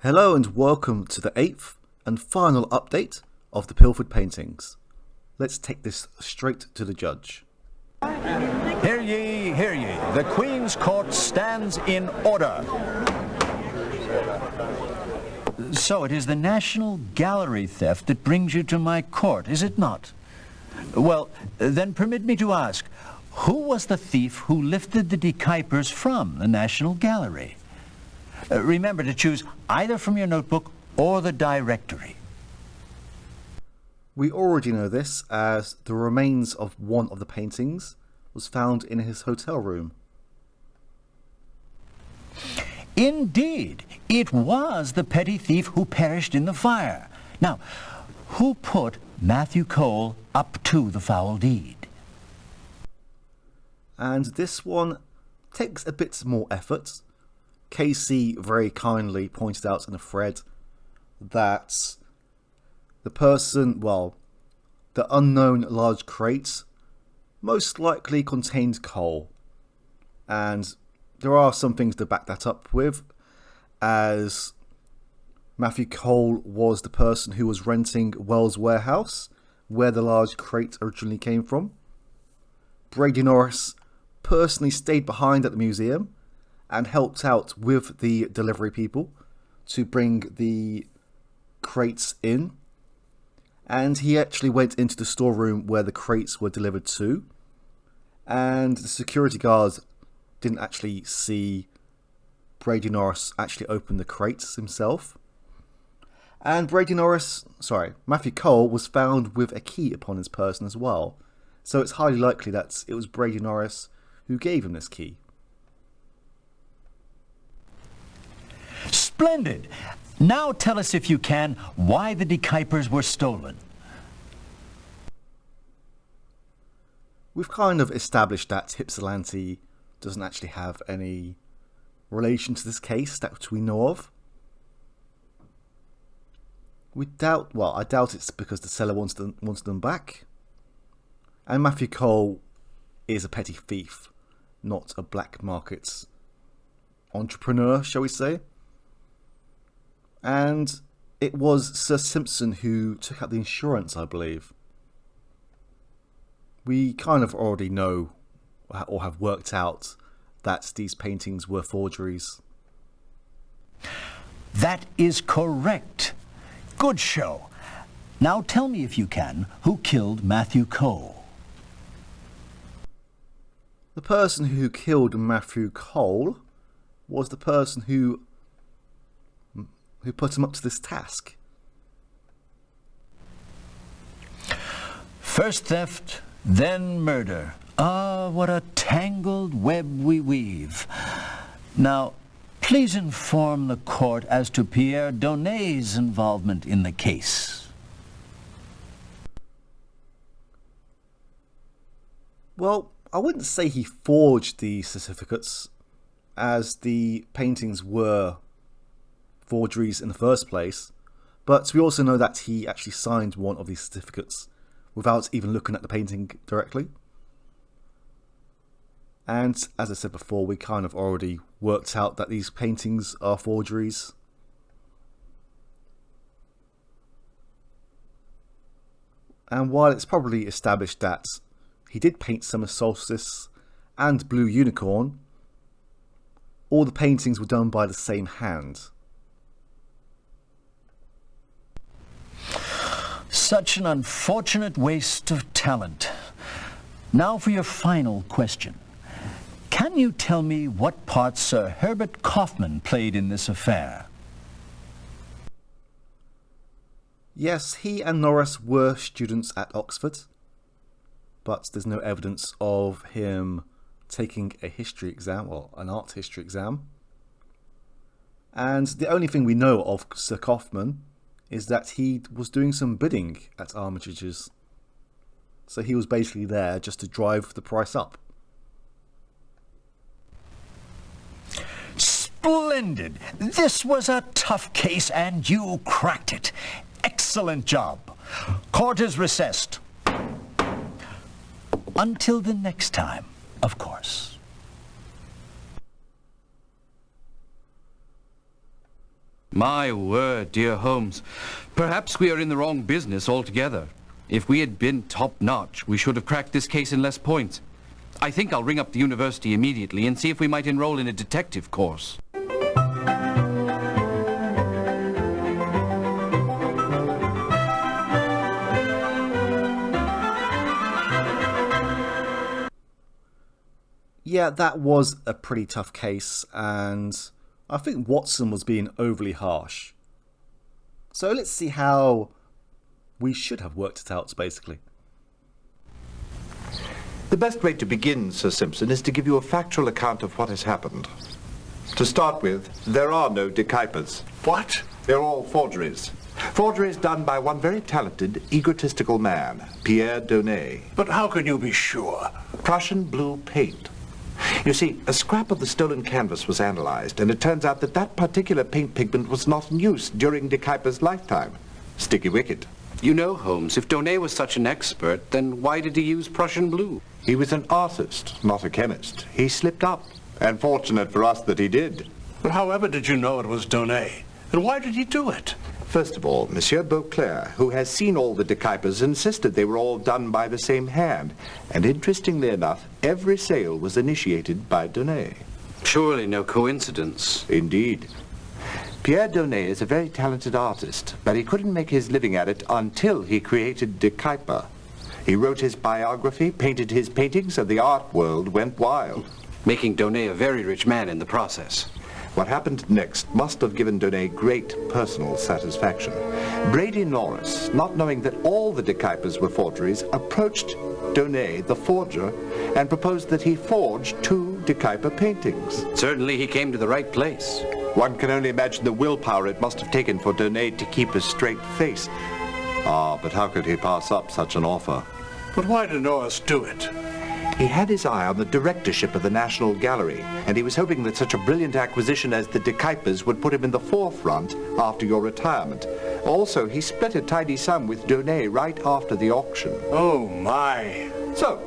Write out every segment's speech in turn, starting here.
Hello and welcome to the 8th and final update of the Pilfered paintings. Let's take this straight to the judge. Hear ye, hear ye. The Queen's Court stands in order. So it is the National Gallery theft that brings you to my court, is it not? Well, then permit me to ask, who was the thief who lifted the dekypers from the National Gallery? Remember to choose either from your notebook or the directory. We already know this, as the remains of one of the paintings was found in his hotel room. Indeed, it was the petty thief who perished in the fire. Now, who put Matthew Cole up to the foul deed? And this one takes a bit more effort. Casey very kindly pointed out in a thread that the person, the unknown large crate most likely contained coal. And there are some things to back that up with, as Matthew Cole was the person who was renting Wells Warehouse, where the large crate originally came from. Brady Norris personally stayed behind at the museum and helped out with the delivery people to bring the crates in. And he actually went into the storeroom where the crates were delivered to. And the security guards didn't actually see Brady Norris actually open the crates himself. And Matthew Cole was found with a key upon his person as well. So it's highly likely that it was Brady Norris who gave him this key. Splendid! Now tell us, if you can, why the dekypers were stolen. We've kind of established that Ypsilanti doesn't actually have any relation to this case that we know of. I doubt it's because the seller wants them back. And Matthew Cole is a petty thief, not a black market entrepreneur, shall we say. And it was Sir Simpson who took out the insurance, I believe. We kind of already know or have worked out that these paintings were forgeries. That is correct. Good show. Now tell me, if you can, who killed Matthew Cole? The person who killed Matthew Cole was the person who put him up to this task. First theft, then murder. Ah, what a tangled web we weave. Now, please inform the court as to Pierre Donnay's involvement in the case. Well, I wouldn't say he forged the certificates, as the paintings were forgeries in the first place, but we also know that he actually signed one of these certificates without even looking at the painting directly. And as I said before, we kind of already worked out that these paintings are forgeries. And while it's probably established that he did paint Summer Solstice and Blue Unicorn, all the paintings were done by the same hand. Such an unfortunate waste of talent. Now for your final question. Can you tell me what part Sir Herbert Kaufman played in this affair? Yes, he and Norris were students at Oxford, but there's no evidence of him taking a history exam, or an art history exam. And the only thing we know of Sir Kaufman is that he was doing some bidding at Armitage's. So he was basically there just to drive the price up. Splendid! This was a tough case and you cracked it. Excellent job. Court is recessed. Until the next time, of course. My word, dear Holmes. Perhaps we are in the wrong business altogether. If we had been top-notch, we should have cracked this case in less points. I think I'll ring up the university immediately and see if we might enroll in a detective course. Yeah, that was a pretty tough case, and I think Watson was being overly harsh. So let's see how we should have worked it out, basically. The best way to begin, Sir Simpson, is to give you a factual account of what has happened. To start with, there are no dekypers. What? They're all forgeries. Forgeries done by one very talented, egotistical man, Pierre Donnet. But how can you be sure? Prussian blue paint. You see, a scrap of the stolen canvas was analyzed, and it turns out that that particular paint pigment was not in use during De Kuyper's lifetime. Sticky wicket. You know, Holmes, if Donnet was such an expert, then why did he use Prussian blue? He was an artist, not a chemist. He slipped up, and fortunate for us that he did. But however did you know it was Donnet? And why did he do it? First of all, Monsieur Beauclerk, who has seen all the De Kuypers, insisted they were all done by the same hand. And interestingly enough, every sale was initiated by Donnet. Surely no coincidence. Indeed. Pierre Donnet is a very talented artist, but he couldn't make his living at it until he created De Kuyper. He wrote his biography, painted his paintings, and the art world went wild. Making Donnet a very rich man in the process. What happened next must have given Donnet great personal satisfaction. Brady Norris, not knowing that all the De Kuypers were forgeries, approached Donnet, the forger, and proposed that he forge 2 De Kuyper paintings. Certainly he came to the right place. One can only imagine the willpower it must have taken for Donnet to keep a straight face. Ah, but how could he pass up such an offer? But why did Norris do it? He had his eye on the directorship of the National Gallery, and he was hoping that such a brilliant acquisition as the De Kuypers would put him in the forefront after your retirement. Also, he split a tidy sum with Donnet right after the auction. Oh, my. So,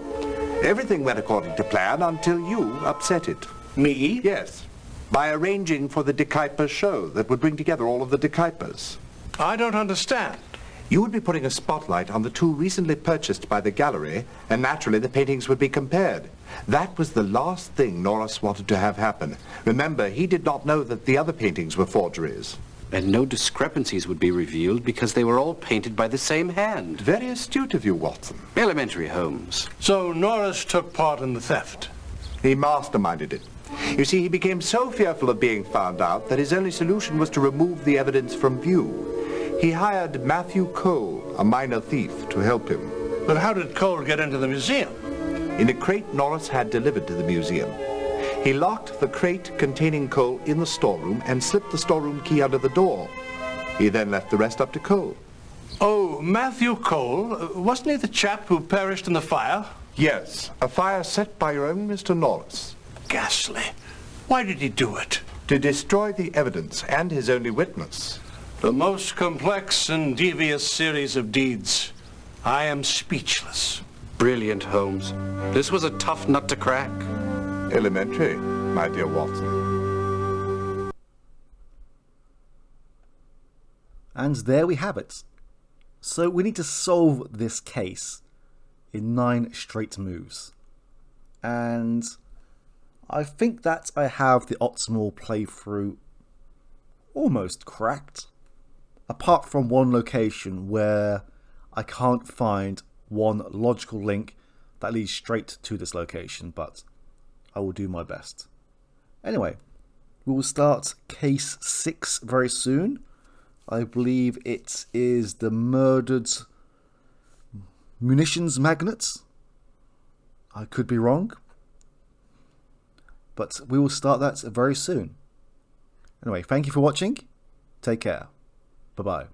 everything went according to plan until you upset it. Me? Yes, by arranging for the De Kuyper show that would bring together all of the De Kuypers. I don't understand. You would be putting a spotlight on the 2 recently purchased by the gallery, and naturally the paintings would be compared. That was the last thing Norris wanted to have happen. Remember, he did not know that the other paintings were forgeries. And no discrepancies would be revealed because they were all painted by the same hand. Very astute of you, Watson. Elementary, Holmes. So Norris took part in the theft. He masterminded it. You see, he became so fearful of being found out that his only solution was to remove the evidence from view. He hired Matthew Cole, a minor thief, to help him. But how did Cole get into the museum? In a crate Norris had delivered to the museum. He locked the crate containing Cole in the storeroom and slipped the storeroom key under the door. He then left the rest up to Cole. Oh, Matthew Cole? Wasn't he the chap who perished in the fire? Yes, a fire set by your own Mr. Norris. Ghastly. Why did he do it? To destroy the evidence and his only witness. The most complex and devious series of deeds. I am speechless. Brilliant, Holmes. This was a tough nut to crack. Elementary, my dear Watson. And there we have it. So we need to solve this case in 9 straight moves. And I think that I have the optimal playthrough almost cracked. Apart from one location where I can't find one logical link that leads straight to this location, but I will do my best. Anyway, we will start case 6 very soon. I believe it is the murdered munitions magnate. I could be wrong, but we will start that very soon. Anyway, thank you for watching. Take care. Bye-bye.